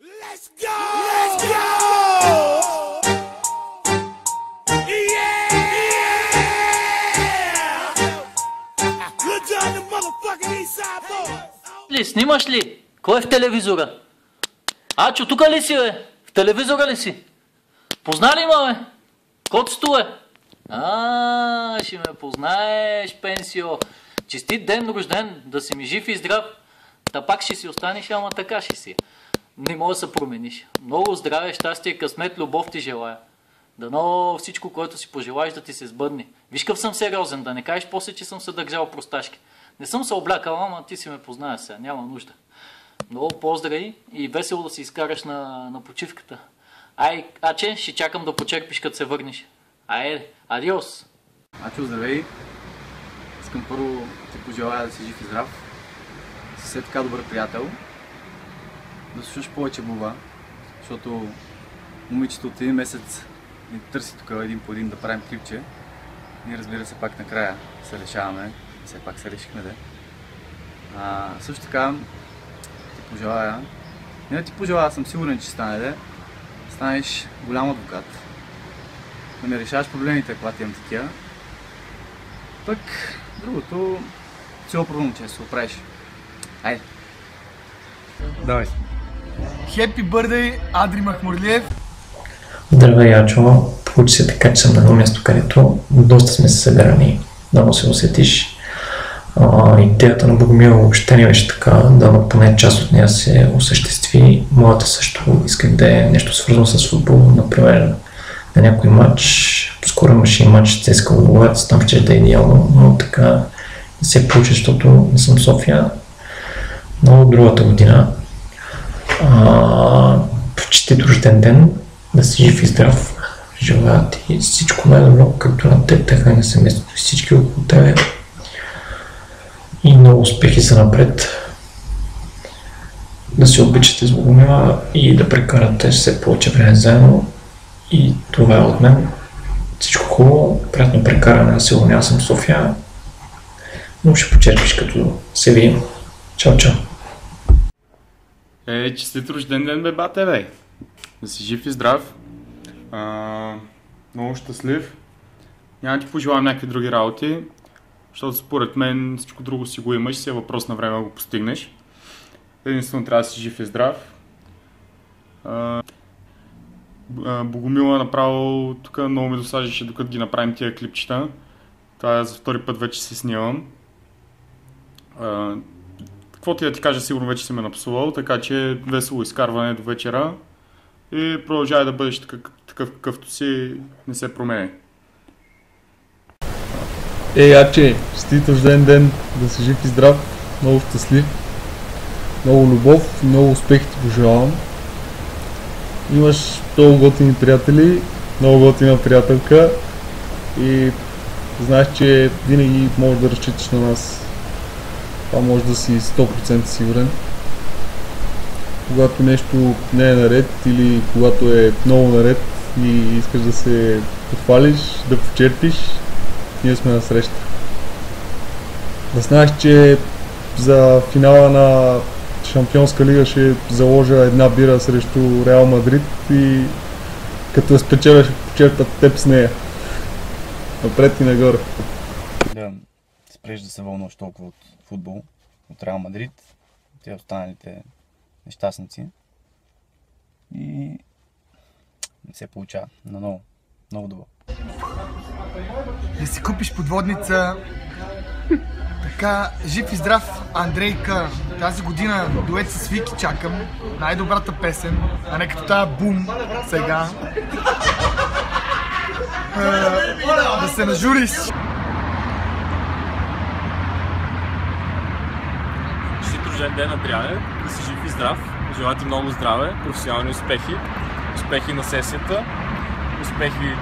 Let's go! Let's go! Yeah! Good job, the motherfucking Eastside boys! Снимаш ли? Кой е в телевизора? Ачо, тук ли си, бе? В телевизора ли си? Позна ли ма, бе? Коцето, бе? Ще ме познаеш, Пенсио. Честит ден рожден, да си ми жив и здрав. Та пак ще си останеш, ама така ще си. Не мога да се промениш. Много здраве, щастие, късмет, любов ти желая. Дано всичко, което си пожелаеш, да ти се сбъдне. Виж къв съм сериозен, да не кажеш после, че съм се държал просташки. Не съм се облякал, ама ти си ме познаеш сега, няма нужда. Много поздрави и весело да си изкараш на почивката. Ай, Аче, ще чакам да почерпиш, като се върнеш. Айде, адиос! Ачо, здравей! Искам първо да ти пожелая да си жив и здрав. Си все така добър приятел. Да слушаш повече Буба, защото момичето от един месец ни търси тук един по един да правим клипче. Ние, разбира се, пак накрая се решаваме. Все пак се решихме, да. Също така ти пожелая, не да ти пожелая, съм сигурен, че стане, да станеш голям адвокат. Да ми решаваш проблемите, когато имам такива. Пък другото, цяло проблем, че се оправиш. Айде! Давай! Хепи бърдей, Адри Махмурлиев. Здравей, Ачо. Получи се така, че съм на едно място, където доста сме се събирани, да се усетиш. Идеята на Богомила въобще не беше така, да поне част от нея се осъществи. Моята също исках да е нещо свързано с футбол, например на някой матч. Скоро имаше и матч с ЦСКА Луговец, там ще да е идеално, но така не се получи, защото не съм в София. Но другата година честит рожден ден, да си жив и здрав. Желая ти всичко най-добро, както на теб, така и на семейството и всички около тебе. И много успехи за напред. Да се обичате с Богомила и да прекарате все повече време заедно. И това е от мен. Всичко хубаво, приятно прекаране, сигурно аз съм в София. Но ще почерпиш като се видим. Чао, чао. Честит рожден ден, бе, бате, бе! Да си жив и здрав. Много щастлив. Няма ти пожелавам някакви други работи, защото според мен всичко друго си го имаш, си е въпрос на време да го постигнеш. Единствено трябва да си жив и здрав. Богомила направо тук много ми досаждаше, докато ги направим тия клипчета. Това за втори път вече си снимам. Какво ти да ти кажа, сигурно вече си ме напсувал, така че весело изкарване до вечера и продължавай да бъдеш такъв какъвто си, не се променя. Аче, честит рожден ден, да си жив и здрав, много щастлив, много любов и много успехи ти пожелавам. Имаш много готини приятели, много готина приятелка и знаеш, че винаги можеш да разчиташ на нас. Това може да си 100% сигурен. Когато нещо не е наред или когато е много наред и искаш да се похвалиш, да почерпиш, ние сме на среща. Да знаеш, че за финала на Шампионска лига ще заложа една бира срещу Реал Мадрид и като я спечеля ще почерпат теб с нея. Напред и нагоре. Да спреш да се вълнуваш толкова от футбол, от Реал Мадрид, те останалите нещастници и не се получава на ново, много добро. Да си купиш подводница. Така, жив и здрав, Андрейка. Тази година дует с Вики чакам. Най-добрата песен, а не като тая бум сега. Да се нажуриш. Честит рожден ден, Адриане, да си жив и здрав. Желая ти много здраве, професионални успехи, успехи на сесията, успехи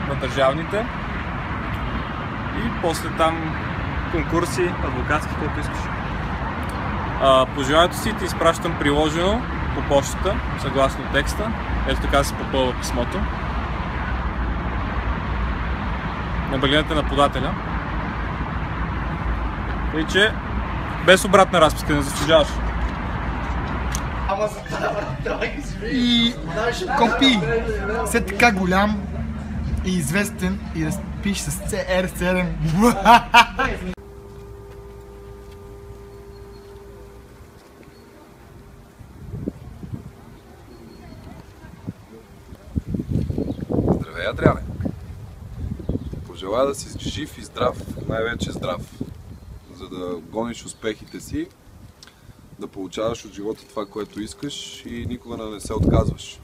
на държавните и после там конкурси, адвокатски, колко искаш. Пожеланието си ти изпращам приложено по почтата, съгласно текста. Ето така се попълва писмото. Наблюдете на подателя. И че без обратна разписка не заслужаваш. И компи, все така голям и известен и да пише с CR7. Здравей, Адриане! Пожелая да си жив и здрав, най-вече здрав, за да гониш успехите си, да получаваш от живота това, което искаш и никога да не се отказваш.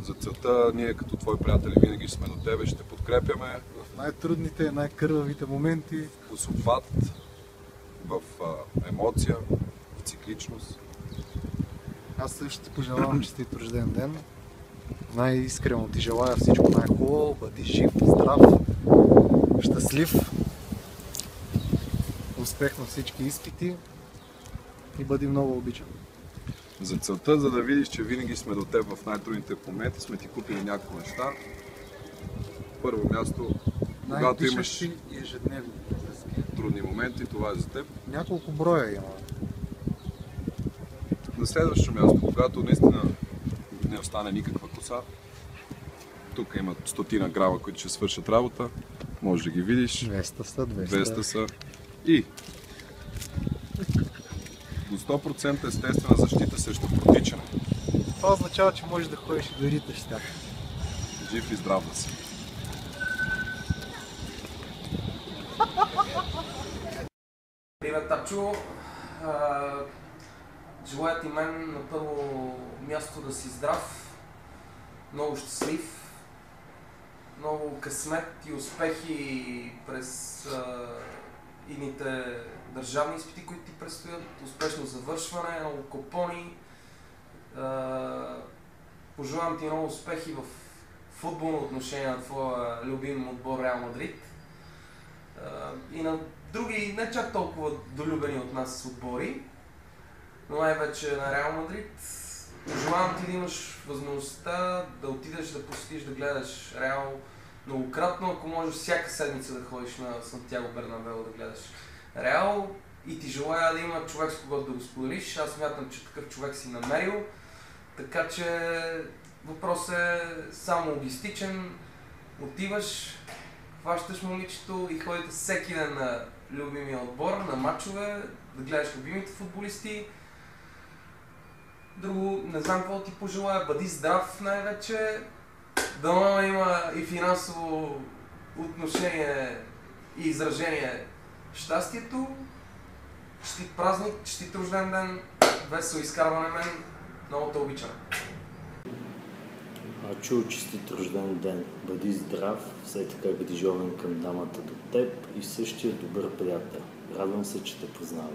За целта ние като твои приятели винаги сме до тебе, ще подкрепяме в най-трудните, най-кървавите моменти, в усопат, в емоция, в цикличност. Аз също ти пожелавам честит рожден ден. Най-искрено ти желая всичко най-хубаво, бъди жив, здрав, щастлив, успех на всички изпити и бъди много обичан. За целта, за да видиш, че винаги сме до теб в най-трудните моменти, сме ти купили няколко неща. Първо място, когато имаш ежедневни трудни моменти, това е за теб. Няколко броя има. На следващо място, когато наистина не остане никаква коса, тук има 100 грама, които ще свършат работа, може да ги видиш. 200 са. И до 100% естествена защита срещу протичане. Това означава, че можеш да ходиш и да риташ с тях. Жив и здрав да си. Привет, Тачо! Желая ти мен на първо място да си здрав, много щастлив, много късмет и успехи през идните държавни изпити, които ти предстоят, успешно завършване, много купони. Пожелавам ти много успехи в футболно отношение на твоя любим отбор Реал Мадрид и на други не чак толкова долюбени от нас отбори, но най-вече на Реал Мадрид. Пожелавам ти да имаш възможността да отидеш, да посетиш, да гледаш Реал многократно, ако можеш всяка седмица да ходиш на Сантьяго Бернабеу да гледаш Реал, и ти желая да има човек, с когото да го споделиш. Аз смятам, че такъв човек си намерил, така че въпросът е само логистичен. Отиваш, хващаш момичето и ходите всеки ден на любимия отбор, на мачове, да гледаш любимите футболисти. Друго, не знам какво ти пожелая, бъди здрав най-вече, дано има и финансово отношение и изражение щастието. Честит празник, честит рожден ден, весело изкарване мен, много те обичам. Ачо, честит рожден ден, бъди здрав, все така грижовен към дамата до теб и същия добър приятел. Радвам се, че те познавам.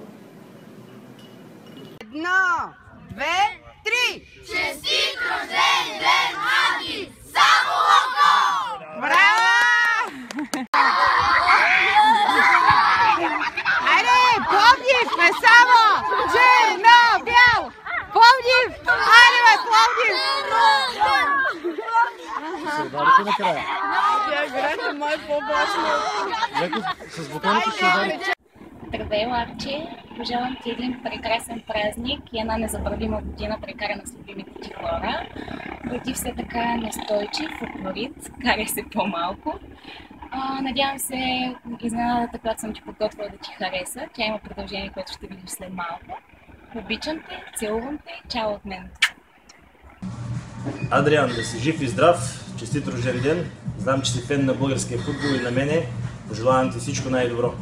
1, 2, 3! Честит рожден ден, Ади! Само Локо! Браво! Айде, Пловдив, не само! Черно-бял! Пловдив! Айде, бе, Пловдив! Съдарите накрая. Тя играта май по-важно. Леко с бутоните ще удари. Здравей, Ларче! Пожелавам ти един прекрасен празник и една незабравима година, прекарана с любимите ти хора. Бъди все така настойчив, упорит, карай се по-малко. Надявам се изненадата, която съм ти подготвила, да ти хареса. Тя има продължение, което ще видиш след малко. Обичам те, целувам те, чао от мен. Адриан, да си жив и здрав, честит рожден ден. Знам, че си фен на българския футбол и на мене. Пожелавам ти всичко най-добро.